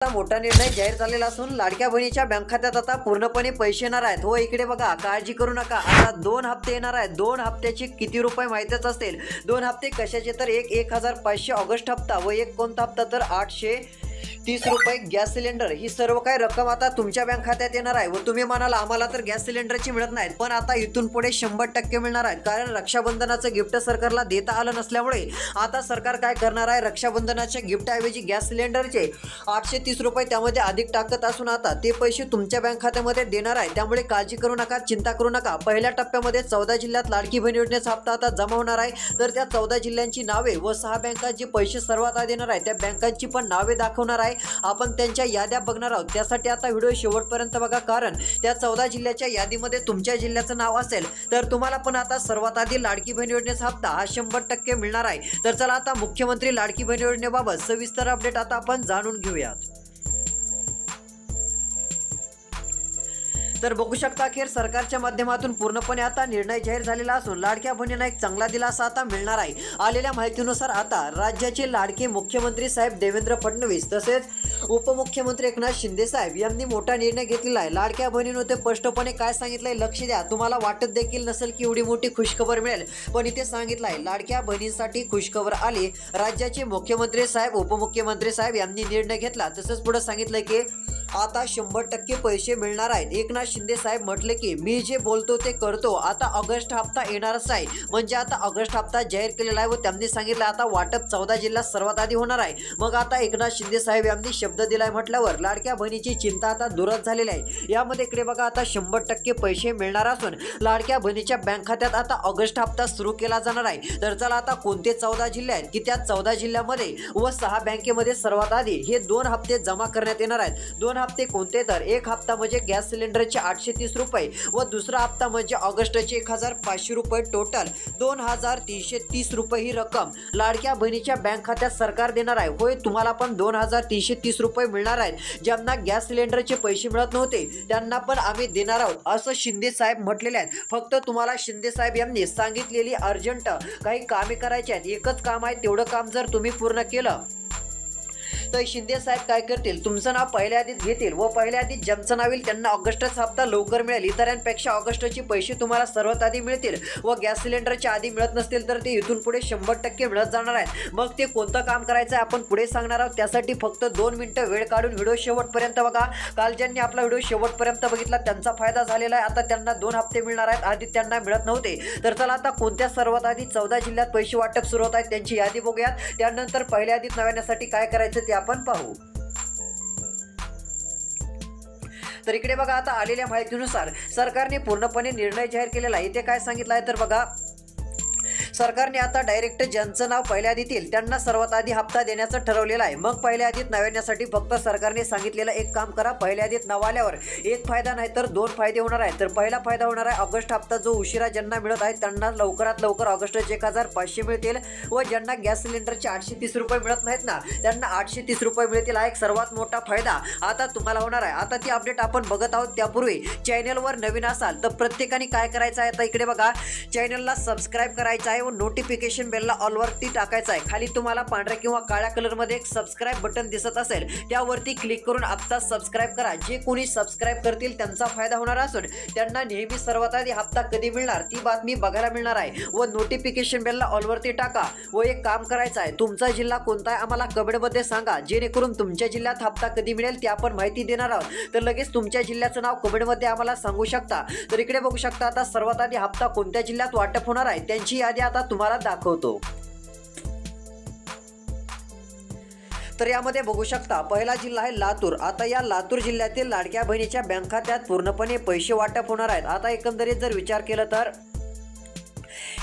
आता मोठा निर्णय जाहीर झालेला असून लाडक्या बहिणीच्या बँक खात्यात आता पूर्णपणे पैसे येणार आहेत। हो, इकडे बघा, काळजी करू नका, आता 2 हप्ते येणार आहेत। 2 हप्त्याचे किती रुपये माहितीच असतील। 2 हप्ते कशाचे तर एक 1500 ऑगस्ट हप्ता व एक कोणता हप्ता तर 830 रुपये गॅस सिलेंडर। ही सर्व काही रक्कम आता तुमच्या बँक खात्यात येणार आहे। व तुम्ही म्हणाल आम्हाला तर गॅस सिलेंडरची मिळत नाहीत, पण आता इथून पुढे 100% मिळणार आहेत, कारण रक्षाबंधनाचं गिफ्ट सरकारला देता आलं नसल्यामुळे आता सरकार काय करणार आहे, रक्षाबंधनाच्या गिफ्टऐवजी गॅस सिलेंडरचे 830 रुपये त्यामध्ये अधिक टाकत असून आता ते पैसे तुमच्या बँक खात्यामध्ये देणार आहे। त्यामुळे काळजी करू नका, चिंता करू नका। पहिल्या टप्प्यामध्ये 14 जिल्ह्यात लाडकी बहीण योजनेचा हप्ता आता जमा होणार आहे। तर त्या 14 जिल्ह्यांची नावे व 6 बँका जे पैसे सर्वात आधी देणार आहे त्या बँकांची पण नावे दाखवणार आहे। आपण त्यांच्या याद्या बघणार आहोत, त्यासाठी आता व्हिडिओ शेवटपर्यंत बघा, कारण त्या 14 जिल्ह्याच्या यादीमध्ये तुमच्या जिल्ह्याचं नाव असेल तर तुम्हाला पण आता सर्वात आधी लाडकी बहीण योजनेचा हप्ता हा 100% मिळणार आहे। तर चला आता मुख्यमंत्री लाडकी बहीण योजनेबाबत सविस्तर अपडेट आता आपण जाणून घेऊयात। तर बघू शकता, अखेर सरकारच्या माध्यमातून पूर्णपणे आता निर्णय जाहीर झालेला असून लाडक्या बहिणींना एक चांगला दिलासा आता मिळणार आहे। आलेल्या माहितीनुसार आता राज्याचे लाडके मुख्यमंत्री साहेब देवेंद्र फडणवीस तसेच उपमुख्यमंत्री एकनाथ शिंदे साहेब यांनी मोठा निर्णय घेतलेला आहे। लाडक्या बहिणींनो ते स्पष्टपणे काय सांगितलंय लक्ष द्या, तुम्हाला वाटत देखील नसेल की एवढी मोठी खुशखबर मिळेल, पण इथे सांगितलंय लाडक्या बहिणींसाठी खुशखबर आली। राज्याचे मुख्यमंत्री साहेब उपमुख्यमंत्री साहेब यांनी निर्णय घेतला। तसंच पुढे सांगितलंय की आता 100% पैसे मिळणार आहेत। एकनाथ शिंदे साहेब म्हटले की मी जे बोलतो ते करतो, आता ऑगस्ट हप्ता येणारच आहे, म्हणजे आता ऑगस्ट हप्ता जाहीर केलेला आहे व त्यांनी सांगितलं आता वाटप 14 जिल्ह्यात सर्वात आधी होणार आहे। मग आता एकनाथ शिंदे साहेब यांनी शब्द दिलाय म्हटल्यावर लाडक्या बहिणीची चिंता आता दूरच झालेली आहे। यामध्ये इकडे बघा, आता 100% पैसे मिळणार असून लाडक्या बहिणीच्या बँक खात्यात आता ऑगस्ट हप्ता सुरू केला जाणार आहे। तर चला आता कोणते 14 जिल्हे आहेत की त्या 14 जिल्ह्यामध्ये व 6 बँकेमध्ये सर्वात आधी हे 2 हप्ते जमा करण्यात येणार आहेत। 2 हप्ते कोणते तर एक हप्ता म्हणजे गॅस सिलेंडरचे 830 रुपये व दुसरा हप्ता म्हणजे ऑगस्टचे 1500 रुपये, टोटल 2330 रुपये ही रक्कम लाडक्या बहिणीच्या बँक खात्यात सरकार देणार आहे। होय, तुम्हाला पण 2330 रुपये मिळणार आहेत। ज्यांना गॅस सिलेंडरचे पैसे मिळत नव्हते त्यांना पण आम्ही देणार आहोत, असं शिंदे साहेब म्हटलेले आहेत। फक्त तुम्हाला शिंदे साहेब यांनी सांगितलेली अर्जंट काही कामे करायची आहेत, एकच काम आहे, तेवढं काम जर तुम्ही पूर्ण केलं तर शिंदे साहेब काय करतील, तुमचं नाव पहिल्या आधीच घेतील व पहिल्या आधीच ज्यांचं नाव येईल त्यांना ऑगस्टचा हप्ता लवकर मिळेल। इतरांपेक्षा ऑगस्टचे पैसे तुम्हाला सर्वात आधी मिळतील व गॅस सिलेंडरच्या आधी मिळत नसतील तर ते इथून पुढे 100% मिळत जाणार आहेत। मग ते कोणतं काम करायचं आहे आपण पुढे सांगणार आहोत, त्यासाठी फक्त 2 मिनिटं वेळ काढून व्हिडिओ शेवटपर्यंत बघा। काल ज्यांनी आपला व्हिडिओ शेवटपर्यंत बघितला त्यांचा फायदा झालेला आहे, आता त्यांना 2 हप्ते मिळणार आहेत, आधी त्यांना मिळत नव्हते। तर चला आता कोणत्या सर्वात आधी 14 जिल्ह्यात पैसे वाटप सुरू होत आहेत त्यांची यादी बघूयात, त्यानंतर पहिल्या आधीच नाव येण्यासाठी काय करायचं ते आपण पाहू। तर इकडे बघा, आता आलेल्या माहितीनुसार सरकारने पूर्णपणे निर्णय जाहीर केलेला आहे। इथे काय सांगितलं आहे तर बघा, सरकारने आता डायरेक्ट ज्यांचं नाव पहिल्या आधीत येईल त्यांना सर्वात आधी हप्ता देण्याचं ठरवलेलं आहे। मग पहिल्या आधीत नाव येण्यासाठी फक्त सरकारने सांगितलेलं एक काम करा, पहिल्या आधीत नाव आल्यावर एक फायदा नाही तर 2 फायदे होणार आहेत। तर पहिला फायदा होणार आहे, ऑगस्ट हप्ता जो उशिरा ज्यांना मिळत आहे त्यांना लवकरात लवकर ऑगस्टचे 1500 मिळतील व ज्यांना गॅस सिलेंडरचे 830 रुपये मिळत नाहीत ना त्यांना 830 रुपये मिळतील। हा एक सर्वात मोठा फायदा आता तुम्हाला होणार आहे। आता ती अपडेट आपण बघत आहोत, त्यापूर्वी चॅनलवर नवीन असाल तर प्रत्येकाने काय करायचं आहे, आता इकडे बघा, चॅनलला सबस्क्राईब करायचं आहे व नोटिफिकेशन बेलला ऑलवरती टाकायचं आहे। खाली तुम्हाला पांढऱ्या किंवा काळ्या कलरमध्ये एक सबस्क्राईब बटन दिसत असेल, त्यावरती क्लिक करून आत्ता सबस्क्राईब करा। जे कोणी सबस्क्राईब करतील त्यांचा फायदा होणार असून त्यांना नेहमी सर्वात आधी हप्ता कधी मिळणार ती बातमी बघायला मिळणार आहे। व नोटिफिकेशन बेलला ऑलवरती टाका व एक काम करायचं आहे, तुमचा जिल्हा कोणता आहे आम्हाला कमेंटमध्ये सांगा, जेणेकरून तुमच्या जिल्ह्यात हप्ता कधी मिळेल ते आपण माहिती देणार आहोत। तर लगेच तुमच्या जिल्ह्याचं नाव कमेंटमध्ये आम्हाला सांगू शकता। तर इकडे बघू शकता, आता सर्वात आधी हप्ता कोणत्या जिल्ह्यात वाटप होणार आहे त्यांची यादी आता तुम्हाला दाखवतो। तर यामध्ये बघू शकता, पहिला जिल्हा आहे लातूर। आता या लातूर जिल्ह्यातील लाडक्या बहिणीच्या बँक खात्यात पूर्णपणे पैसे वाटप होणार आहेत। आता एकंदरीत जर विचार केला तर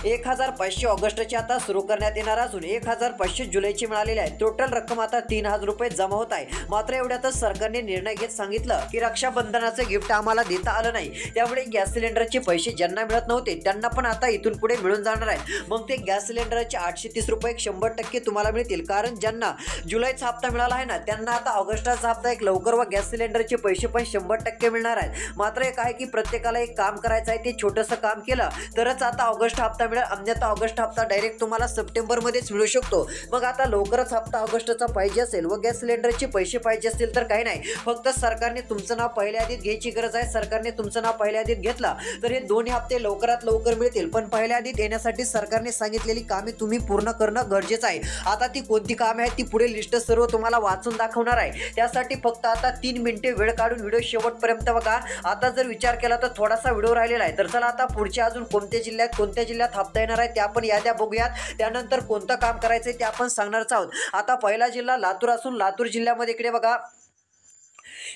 1500 ऑगस्टचे आता सुरू करण्यात येणार असून 1500 जुलैची मिळालेली आहे। टोटल रक्कम आता 3000 रुपये जमा होत आहे। मात्र एवढ्यातच सरकारने निर्णय घेत सांगितलं की रक्षाबंधनाचं गिफ्ट आम्हाला देता आलं नाही, त्यामुळे गॅस सिलेंडरचे पैसे ज्यांना मिळत नव्हते त्यांना पण आता इथून पुढे मिळून जाणार आहे। मग ते गॅस सिलेंडरचे 830 रुपये 100% तुम्हाला मिळतील, कारण ज्यांना जुलैचा हप्ता मिळाला आहे ना त्यांना आता ऑगस्टचा हप्ता एक लवकर व गॅस सिलेंडरचे पैसे पण 100% मिळणार आहेत। मात्र एक आहे की प्रत्येकाला एक काम करायचं आहे, ते छोटंसं काम केलं तरच आता ऑगस्ट हप्ता मिळेल, अन्यथा ऑगस्ट हप्ता डायरेक्ट तुम्हाला सप्टेंबरमध्येच मिळू शकतो. मग आता लवकरच हप्ता ऑगस्टचा पाहिजे असेल व गॅस सिलेंडरचे पैसे पाहिजे असतील तर काही नाही, फक्त सरकारने तुमचं नाव पहिल्या आधीत घ्यायची गरज आहे. सरकारने तुमचं नाव पहिल्या आधीत घेतला तर हे दोन्ही हप्ते लवकरात लवकर मिळतील. पण पहिल्या आधीत येण्यासाठी सरकारने सांगितलेली कामे तुम्ही पूर्ण करणं गरजेचं आहे. आता ती कोणती कामे आहेत ती पुढे लिस्ट सर्व तुम्हाला वाचून दाखवणार आहे. त्यासाठी फक्त आता 3 मिनिटे वेळ काढून व्हिडिओ शेवटपर्यंत बघा. आता जर विचार केला तर थोडासा व्हिडिओ राहिलेला आहे. तर चला आता पुढच्या अजून कोणत्या जिल्ह्यात हप्ता येणार आहे ते आपण याद्या बघूयात. त्यानंतर कोणतं काम करायचंय ते आपण सांगणारच आहोत. आता पहिला जिल्हा लातूर असून लातूर जिल्ह्यामध्ये इकडे बघा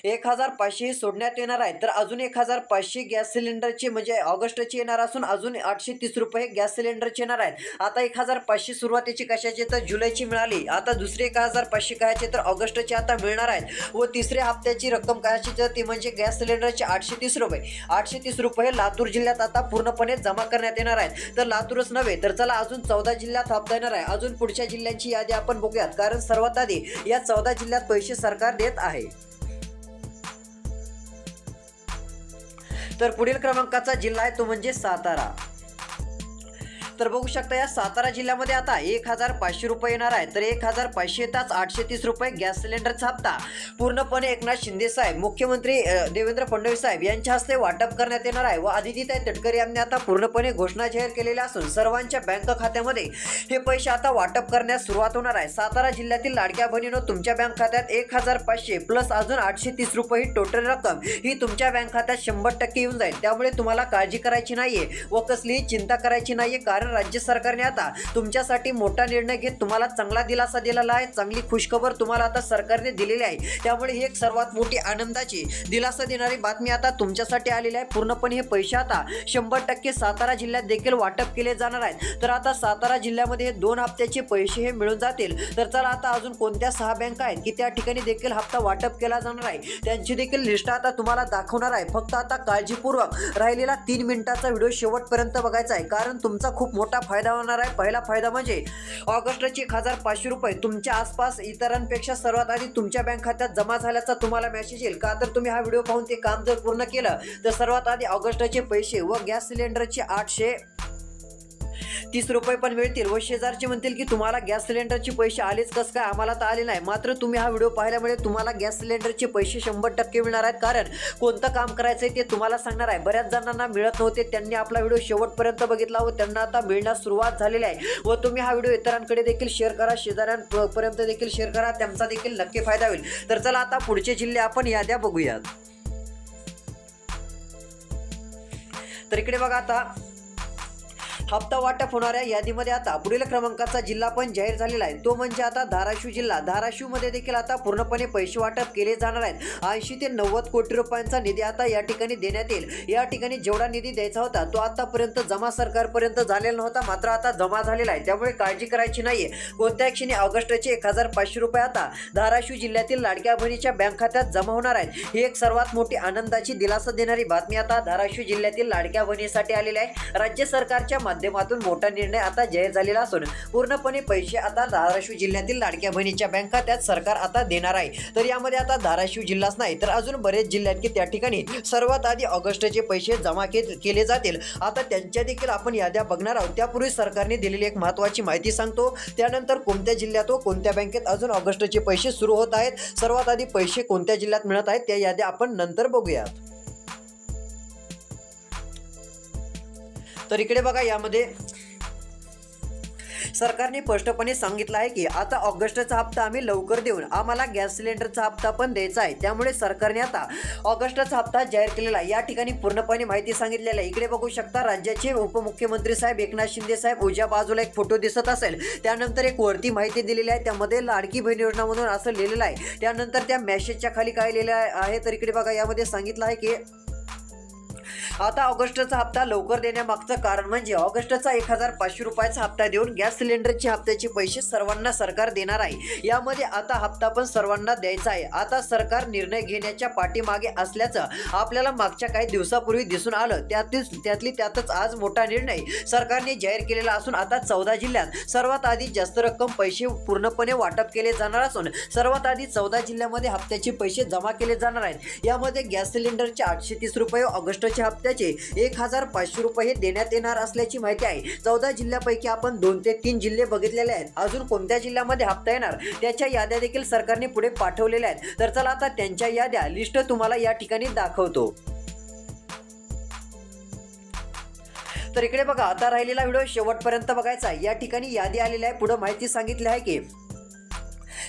1500 सोडण्यात येणार आहे. तर अजून 1500 गॅस सिलेंडरचे म्हणजे ऑगस्टचे येणार असून अजून 830 रुपये गॅस सिलेंडरचे येणार आहेत. आता 1500 सुरुवातीची कशाची तर जुलैची मिळाली. आता दुसरे 1500 कायचे तर ऑगस्टचे आता मिळणार आहेत व तिसऱ्या हप्त्याची रक्कम कायची तर ती म्हणजे गॅस सिलेंडरचे 830 रुपये. 830 रुपये लातूर जिल्ह्यात आता पूर्णपणे जमा करण्यात येणार आहेत. तर लातूरच नव्हे तर चला अजून 14 जिल्ह्यात हप्ता येणार आहे. अजून पुढच्या जिल्ह्यांची यादी आपण बघूयात, कारण सर्वात आधी या 14 जिल्ह्यात पैसे सरकार देत आहे. तर पुढील क्रमांकाचा जिल्हा आहे तो म्हणजे सातारा. तर बघू शकता या सातारा जिल्ह्यामध्ये आता 1500 रुपये येणार आहे. तर 1500 तास 830 रुपये गॅस सिलेंडरचा हप्ता पूर्णपणे एकनाथ शिंदे साहेब, मुख्यमंत्री देवेंद्र फडणवीस साहेब यांच्या हस्ते वाटप करण्यात येणार आहे व आदित्यताई तटकरे यांनी आता पूर्णपणे घोषणा जाहीर केलेल्या असून सर्वांच्या बँक खात्यामध्ये हे पैसे आता वाटप करण्यास सुरुवात होणार आहे. सातारा जिल्ह्यातील लाडक्या बहिणींनो तुमच्या बँक खात्यात 1500 प्लस अजून 830 रुपये ही टोटल रक्कम ही तुमच्या बँक खात्यात 100% येऊन जाईल. त्यामुळे तुम्हाला काळजी करायची नाहीये व कसलीही चिंता करायची नाहीये, कारण राज्य सरकारने आता तुमच्यासाठी मोठा निर्णय घेत तुम्हाला चांगला दिलासा दिलेला आहे. चांगली खुशखबर तुम्हाला आता सरकारने दिलेली आहे. त्यामुळे ही एक सर्वात मोठी आनंदाची दिलासा देणारी बातमी आता तुमच्यासाठी आलेली आहे. पूर्णपणे हे पैसे आता 100% सातारा जिल्ह्यात देखील वाटप केले जाणार आहेत. तर आता सातारा जिल्ह्यामध्ये हे 2 हप्त्याचे पैसे हे मिळून जातील. तर चला आता अजून कोणत्या 6 बँका आहेत की त्या ठिकाणी देखील हप्ता वाटप केला जाणार आहे त्यांची देखील लिस्ट आता तुम्हाला दाखवणार आहे. फक्त आता काळजीपूर्वक राहिलेला 3 मिनिटाचा व्हिडिओ शेवटपर्यंत बघायचा आहे, कारण तुमचा खूप मोठा फायदा होणार आहे. पहिला फायदा म्हणजे ऑगस्टचे 1500 रुपये तुमच्या आसपास इतरांपेक्षा सर्वात आधी तुमच्या बँक खात्यात जमा झाल्याचा तुम्हाला मेसेज येईल. का तर तुम्ही हा व्हिडिओ पाहून ते काम जर पूर्ण केलं तर सर्वात आधी ऑगस्टचे पैसे व गॅस सिलेंडरचे 830 रुपये पण मिळतील व शेजारचे म्हणतील की तुम्हाला गॅस सिलेंडरचे पैसे आलेच कसं काय, आम्हाला तर आले नाही. मात्र तुम्ही हा व्हिडिओ पाहिल्यामुळे तुम्हाला गॅस सिलेंडरचे पैसे 100% मिळणार आहेत, कारण कोणतं काम करायचं आहे ते तुम्हाला सांगणार आहे. बऱ्याच जणांना मिळत नव्हते, त्यांनी आपला व्हिडिओ शेवटपर्यंत बघितला व त्यांना आता मिळण्यास सुरुवात झालेली आहे. व तुम्ही हा व्हिडिओ इतरांकडे देखील शेअर करा, शेजाऱ्यांपर्यंत देखील शेअर करा, त्यांचा देखील नक्की फायदा होईल. तर चला आता पुढचे जिल्हे आपण याद्या बघूयात. तर इकडे बघा आता हप्ता वाटप होणाऱ्या यादीमध्ये आता पुढील क्रमांकाचा जिल्हा पण जाहीर झालेला आहे, तो म्हणजे आता धाराशिव जिल्हा. धाराशिवमध्ये देखील आता पूर्णपणे पैसे वाटप केले जाणार आहेत. 80 ते 90 कोटी रुपयांचा निधी आता या ठिकाणी देण्यात येईल. या ठिकाणी जेवढा निधी द्यायचा होता तो आतापर्यंत जमा सरकारपर्यंत झालेला नव्हता, मात्र आता जमा झालेला आहे. त्यामुळे काळजी करायची नाहीये. कोणत्या क्षणी ऑगस्टचे 1500 रुपये आता धाराशिव जिल्ह्यातील लाडक्या बहिणीच्या बँक खात्यात जमा होणार आहेत. ही एक सर्वात मोठी आनंदाची दिलासा देणारी बातमी आता धाराशिव जिल्ह्यातील लाडक्या बहिणीसाठी आलेली आहे. राज्य सरकारच्या माध्यमातून मोठा निर्णय आता जाहीर झालेला असून पूर्णपणे पैसे आता धाराशिव जिल्ह्यातील लाडक्या बहिणीच्या बँक खात्यात सरकार आता देणार आहे. तर यामध्ये आता धाराशिव जिल्हाच नाही तर अजून बरेच जिल्हे आहेत की त्या ठिकाणी सर्वात आधी ऑगस्टचे पैसे जमा केले जातील. आता त्यांच्या देखील आपण याद्या बघणार आहोत. त्यापूर्वी सरकारने दिलेली एक महत्त्वाची माहिती सांगतो, त्यानंतर कोणत्या जिल्ह्यात व कोणत्या बँकेत अजून ऑगस्टचे पैसे सुरू होत आहेत, सर्वात आधी पैसे कोणत्या जिल्ह्यात मिळत आहेत त्या याद्या आपण नंतर बघूयात. तर इकडे बघा यामध्ये सरकारने स्पष्टपणे सांगितलं आहे की आता ऑगस्टचा हप्ता आम्ही लवकर देऊन आम्हाला गॅस सिलेंडरचा हप्ता पण द्यायचा आहे. त्यामुळे सरकारने आता ऑगस्टचा हप्ता जाहीर केलेला आहे. या ठिकाणी पूर्णपणे माहिती सांगितलेली आहे. इकडे बघू शकता राज्याचे उपमुख्यमंत्री साहेब एकनाथ शिंदे साहेब, उजव्या बाजूला एक फोटो दिसत असेल, त्यानंतर एक वरती माहिती दिलेली आहे, त्यामध्ये लाडकी बहीण योजना म्हणून असं लिहिलेलं आहे. त्यानंतर त्या मेसेजच्या खाली काय लिहिलं आहे तर इकडे बघा यामध्ये सांगितलं आहे की आता ऑगस्टचा हप्ता लवकर देण्यामागचं कारण म्हणजे ऑगस्टचा 1500 रुपयाचा हप्ता देऊन गॅस सिलेंडरचे हप्त्याचे पैसे सर्वांना सरकार देणार आहे. यामध्ये आता हप्ता पण सर्वांना द्यायचा आहे. आता सरकार निर्णय घेण्याच्या पाठीमागे असल्याचं आपल्याला मागच्या काही दिवसापूर्वी दिसून आलं. त्यातच आज मोठा निर्णय सरकारने जाहीर केलेला असून आता 14 जिल्ह्यात सर्वात आधी जास्त रक्कम पैसे पूर्णपणे वाटप केले जाणार असून सर्वात आधी 14 जिल्ह्यामध्ये हप्त्याचे पैसे जमा केले जाणार आहेत. यामध्ये गॅस सिलेंडरचे 830 रुपये, ऑगस्टचे हप्ते हप्त्याचे 1500 रुपये देण्यात येणार असल्याची माहिती आहे. 14 जिल्ह्यापैकी आपण 2 ते 3 जिल्हे बघितलेले आहेत. अजून कोणत्या जिल्ह्यामध्ये हप्ता येणार त्याच्या याद्या देखील सरकारने पुढे पाठवलेल्या आहेत. तर चला आता त्यांच्या याद्या लिस्ट तुम्हाला या ठिकाणी दाखवतो. तर इकडे बघा, आता राहिलेला व्हिडिओ शेवटपर्यंत बघायचा आहे. या ठिकाणी यादी आलेली आहे. पुढे माहिती सांगितली आहे की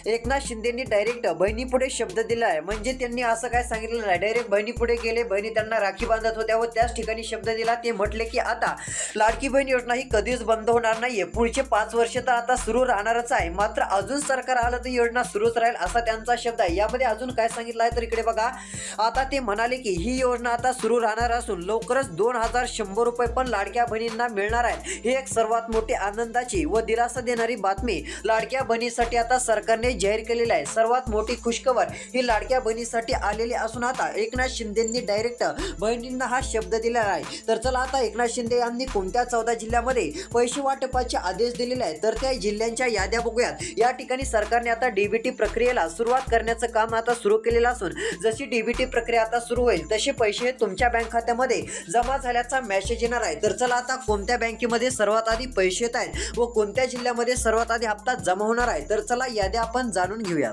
एकनाथ शिंदेंनी डायरेक्ट बहिणीपुढे शब्द दिला आहे. म्हणजे त्यांनी असं काय सांगितलं नाही, डायरेक्ट बहिणीपुढे गेले, बहिणी त्यांना राखी बांधत होत्या व त्याच ठिकाणी शब्द दिला. ते म्हटले की आता लाडकी बहीण योजना ही कधीच बंद होणार नाहीये, पुढचे 5 वर्ष तर आता सुरू राहणारच आहे, मात्र अजून सरकार आलं तर योजना सुरूच राहील असा त्यांचा शब्द आहे. यामध्ये अजून काय सांगितलं आहे तर इकडे बघा, आता ते म्हणाले की ही योजना आता सुरू राहणार असून लवकरच 2100 रुपये पण लाडक्या बहिणींना मिळणार आहेत. हे एक सर्वात मोठी आनंदाची व दिलासा देणारी बातमी लाडक्या बहिणीसाठी आता सरकारने जाहीर केलेली आहे. सर्वात मोठी खुशखबर ही लाडक्या बहिणीसाठी आलेली असून आता एकनाथ शिंदेंनी डायरेक्ट बहिणींना हा शब्द दिलेला आहे. तर चला आता एकनाथ शिंदे यांनी कोणत्या 14 जिल्ह्यामध्ये पैसे वाटपाचे आदेश दिलेले आहेत तर त्या जिल्ह्यांच्या याद्या बघूयात. या ठिकाणी सरकारने आता डीबीटी प्रक्रियेला सुरुवात करण्याचं काम आता सुरू केलेलं असून जशी डीबीटी प्रक्रिया आता सुरू होईल तसे पैसे तुमच्या बँक खात्यामध्ये जमा झाल्याचा मेसेज येणार आहे. तर चला आता कोणत्या बँकेमध्ये सर्वात आधी पैसे येत आहेत व कोणत्या जिल्ह्यामध्ये सर्वात आधी हप्ता जमा होणार आहे तर चला याद्या आपण जाणून घेऊया.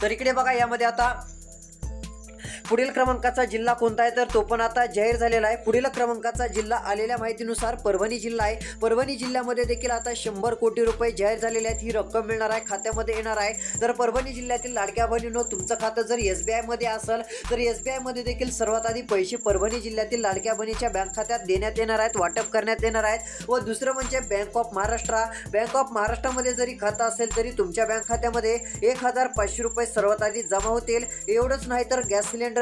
तर इकडे बघा, यामध्ये आता पुढील क्रमांकाचा जिल्हा कोणता आहे तर तो पण आता जाहीर झालेला आहे. पुढील क्रमांकाचा जिल्हा आलेल्या माहितीनुसार परभणी जिल्हा आहे. परभणी जिल्ह्यामध्ये देखील आता 100 कोटी रुपये जाहीर झालेले आहेत. ही रक्कम मिळणार आहे, खात्यामध्ये येणार आहे. तर परभणी जिल्ह्यातील लाडक्या बहिणींनो, तुमचं खातं जर SBI मध्ये असेल तर SBI मध्ये देखील सर्वात आधी पैसे परभणी जिल्ह्यातील लाडक्या बहिणीच्या बँक खात्यात देण्यात येणार आहेत, वाटप करण्यात येणार आहेत. व दुसरं म्हणजे बँक ऑफ महाराष्ट्रामध्ये जरी खातं असेल तरी तुमच्या बँक खात्यामध्ये 1500 रुपये सर्वात आधी जमा होतील. एवढंच नाही तर गॅस सिलेंडरचे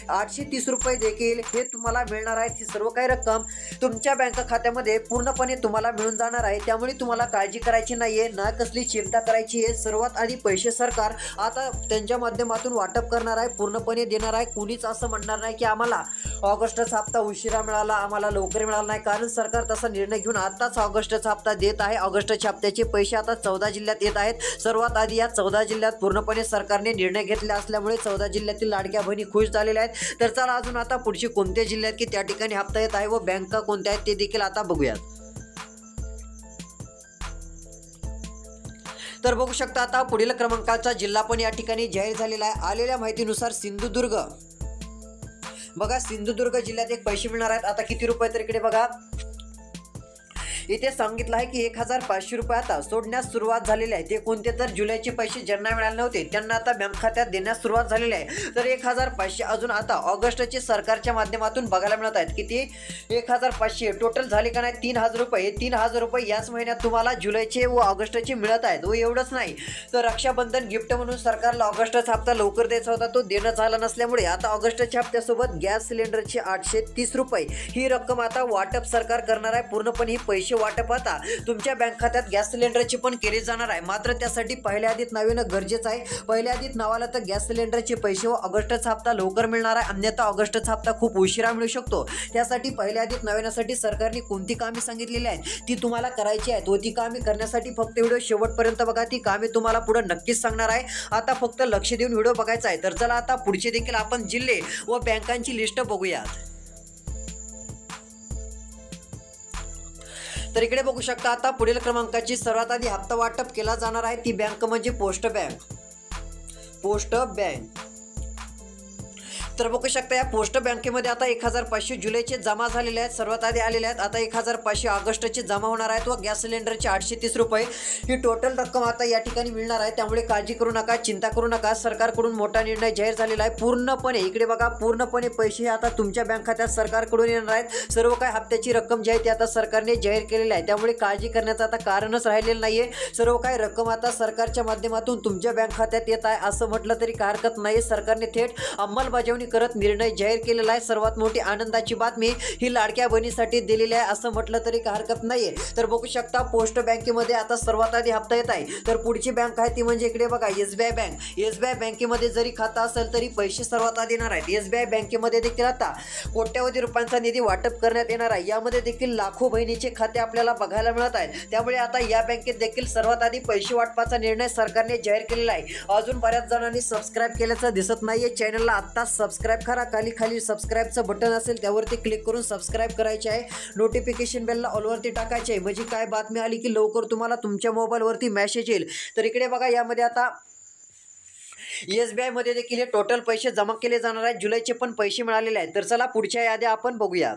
830 रुपये देखील हे तुम्हाला मिळणार आहेत. ही सर्व काही रक्कम तुमच्या बँक खात्यामध्ये पूर्णपणे तुम्हाला मिळून जाणार आहे. त्यामुळे तुम्हाला काळजी करायची नाहीये, ना कसली चिंता करायची आहे. सर्वात आधी पैसे सरकार आता त्यांच्या माध्यमातून वाटप करणार आहे, पूर्णपणे देणार आहे. कुणीच असं म्हणणार नाही की आम्हाला ऑगस्टचा हप्ता उशिरा मिळाला, आम्हाला लवकर मिळाला नाही, कारण सरकार तसा निर्णय घेऊन आताच ऑगस्टचा हप्ता देत आहे. ऑगस्टच्या हप्त्याचे पैसे आता 14 जिल्ह्यात येत आहेत. सर्वात आधी या 14 जिल्ह्यात पूर्णपणे सरकारने निर्णय घेतला असल्यामुळे 14 जिल्ह्यातील लाडक्या बहिणी खुश झालेल्या आहेत. तर चला अजून आता पुढची कोणत्या जिल्ह्यात की त्या ठिकाणी हप्ता येत आहे व बँका कोणत्या आहेत ते देखील आता बघूयात. तर बघू शकता, आता पुढील क्रमांकाचा जिल्हा पण या ठिकाणी जाहीर झालेला आहे. आलेल्या माहितीनुसार सिंधुदुर्ग बघा, सिंधुदुर्ग जिल्ह्यात एक पैसे मिळणार आहेत. आता किती रुपये तर इकडे बघा, इथे सांगितलं आहे की 1500 रुपये आता सोडण्यास सुरुवात झालेली आहे. ते कोणते तर जुलैचे पैसे ज्यांना मिळाले नव्हते त्यांना आता बँक खात्यात देण्यास सुरुवात झालेली आहे. तर 1500 अजून आता ऑगस्टचे सरकारच्या माध्यमातून बघायला मिळत आहेत. किती 1500 टोटल झाले का नाही 3000 रुपये. 3000 रुपये याच महिन्यात तुम्हाला जुलैचे व ऑगस्टचे मिळत आहेत. व एवढंच नाही तर रक्षाबंधन गिफ्ट म्हणून सरकारला ऑगस्टचा हप्ता लवकर द्यायचा होता, तो देणं झाला नसल्यामुळे आता ऑगस्टच्या हप्त्यासोबत गॅस सिलेंडरचे 830 रुपये ही रक्कम आता वाटप सरकार करणार आहे. पूर्णपणे ही पैसे वाटप आता तुमच्या बँक खात्यात गॅस सिलेंडरची पण केली जाणार आहे. मात्र त्यासाठी पहिल्या आधीत नाव येणं गरजेचं आहे. पहिल्या आधीत नावाला तर गॅस सिलेंडरचे पैसे व ऑगस्टचा हप्ता लवकर मिळणार आहे, अन्यथा ऑगस्टचा हप्ता खूप उशिरा मिळू शकतो. त्यासाठी पहिल्या आधीत नाव येण्यासाठी सरकारने कोणती कामे सांगितलेली आहेत ती तुम्हाला करायची आहेत व ती कामे करण्यासाठी फक्त व्हिडिओ शेवटपर्यंत बघा. ती कामे तुम्हाला पुढे नक्कीच सांगणार आहे. आता फक्त लक्ष देऊन व्हिडिओ बघायचा आहे. तर चला आता पुढचे देखील आपण जिल्हे व बँकांची लिस्ट बघूयात. तर इकडे बघू शकता, आता पुढील क्रमांकाची सर्वात आधी हप्ता वाटप केला जाणार आहे ती बँक म्हणजे पोस्ट बँक. तर बघू शकता, या पोस्ट बँकेमध्ये आता 1500 जुलैचे जमा झालेले आहेत, सर्वात आधी आलेले आहेत. आता 1500 ऑगस्टचे जमा होणार आहेत व गॅस सिलेंडरचे 830 रुपये ही टोटल रक्कम आता या ठिकाणी मिळणार आहे. त्यामुळे काळजी करू नका, चिंता करू नका. सरकारकडून मोठा निर्णय जाहीर झालेला आहे. पूर्णपणे इकडे बघा, पूर्णपणे पैसे आता तुमच्या बँक खात्यात सरकारकडून येणार आहेत. सर्व काही हप्त्याची रक्कम जी आहे ती आता सरकारने जाहीर केलेली आहे. त्यामुळे काळजी करण्याचं आता कारणच राहिलेलं नाहीये. सर्व काही रक्कम आता सरकारच्या माध्यमातून तुमच्या बँक खात्यात येत आहे असं म्हटलं तरी काय हरकत नाही. सरकारने थेट अंमलबजावणी करत निर्णय जाहीर केलेला आहे. सर्वात मोठी आनंदाची बातमी ही लाडक्या बहिणीसाठी दिलेली आहे असं म्हटलं तरी काय हरकत नाहीये. तर बघू शकता, पोस्ट बँकेमध्ये आता सर्वात आधी हप्ता येत आहे. तर पुढची बँक आहे ती म्हणजे इकडे बघा SBI बँक. SBI बँकेमध्ये जरी खातं असेल तरी पैसे सर्वात आधी येणार आहेत. SBI बँकेमध्ये देखील आता कोट्यवधी रुपयांचा निधी वाटप करण्यात येणार आहे. यामध्ये देखील लाखो बहिणीचे खाते आपल्याला बघायला मिळत आहेत. त्यामुळे आता या बँकेत देखील सर्वात आधी पैसे वाटपाचा निर्णय सरकारने जाहीर केलेला आहे. अजून बऱ्याच जणांनी सबस्क्राईब केल्याचं दिसत नाहीये. चॅनलला आत्ताच सबस्क्राईब सबस्क्राईब करा. खाली सबस्क्राईबचं बटन असेल त्यावरती क्लिक करून सबस्क्राईब करायचे आहे. नोटिफिकेशन बेलला ऑलवरती टाकायचे आहे, म्हणजे काय बातमी आली की लवकर तुम्हाला तुमच्या मोबाईलवरती मेसेज येईल. तर इकडे बघा, यामध्ये आता SBI मध्ये देखील हे टोटल पैसे जमा केले जाणार आहेत. जुलैचे पण पैसे मिळालेले आहेत. तर चला पुढच्या याद्या आपण बघूया.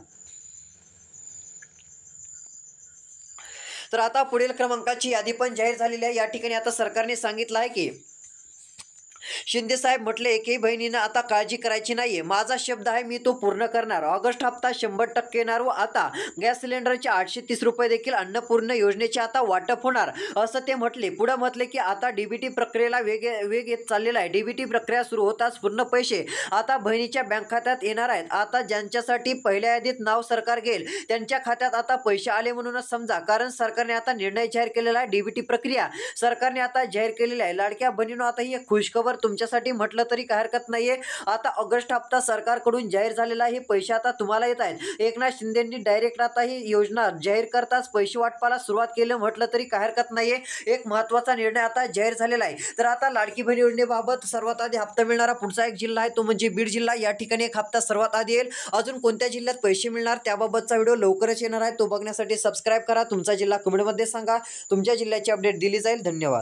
तर आता पुढील क्रमांकाची यादी पण जाहीर झालेली आहे. या ठिकाणी आता सरकारने सांगितलं आहे की शिंदे साहेब म्हटले, एकही बहिणीनं आता काळजी करायची नाहीये. माझा शब्द आहे, मी तो पूर्ण करणार. ऑगस्ट हप्ता 100% येणार व आता गॅस सिलेंडरचे 830 रुपये देखील अन्नपूर्ण योजनेचे आता वाटप होणार, असं ते म्हटले. पुढे म्हटले की आता डीबीटी प्रक्रियेला वेग येत चाललेला आहे. डीबीटी प्रक्रिया सुरू होताच पूर्ण पैसे आता बहिणीच्या बँक खात्यात येणार आहेत. आता ज्यांच्यासाठी पहिल्या यादीत नाव सरकार घेईल त्यांच्या खात्यात आता पैसे आले म्हणूनच समजा, कारण सरकारने आता निर्णय जाहीर केलेला आहे. डीबीटी प्रक्रिया सरकारने आता जाहीर केलेली आहे. लाडक्या बहिणींनो, आता ही एक खुशखबर तुमच्यासाठी म्हटलं तरी काही हरकत नाहीये. आता ऑगस्ट हप्ता सरकारकडून जाहीर झालेला आहे. पैसे आता तुम्हाला येत आहेत. एकनाथ शिंदेंनी डायरेक्ट आता ही योजना जाहीर करताच पैसे वाटपाला सुरुवात केली म्हटलं तरी काही हरकत नाहीये. एक महत्त्वाचा निर्णय आता जाहीर झालेला आहे. तर आता लाडकी बहीण योजनेबाबत सर्वात आधी हप्ता मिळणारा पुढचा एक जिल्हा आहे, तो म्हणजे बीड जिल्हा. या ठिकाणी एक हप्ता सर्वात आधी येईल. अजून कोणत्या जिल्ह्यात पैसे मिळणार त्याबाबतचा व्हिडिओ लवकरच येणार आहे. तो बघण्यासाठी सबस्क्राईब करा. तुमचा जिल्हा कमेंटमध्ये सांगा. तुमच्या जिल्ह्याची अपडेट दिली जाईल. धन्यवाद.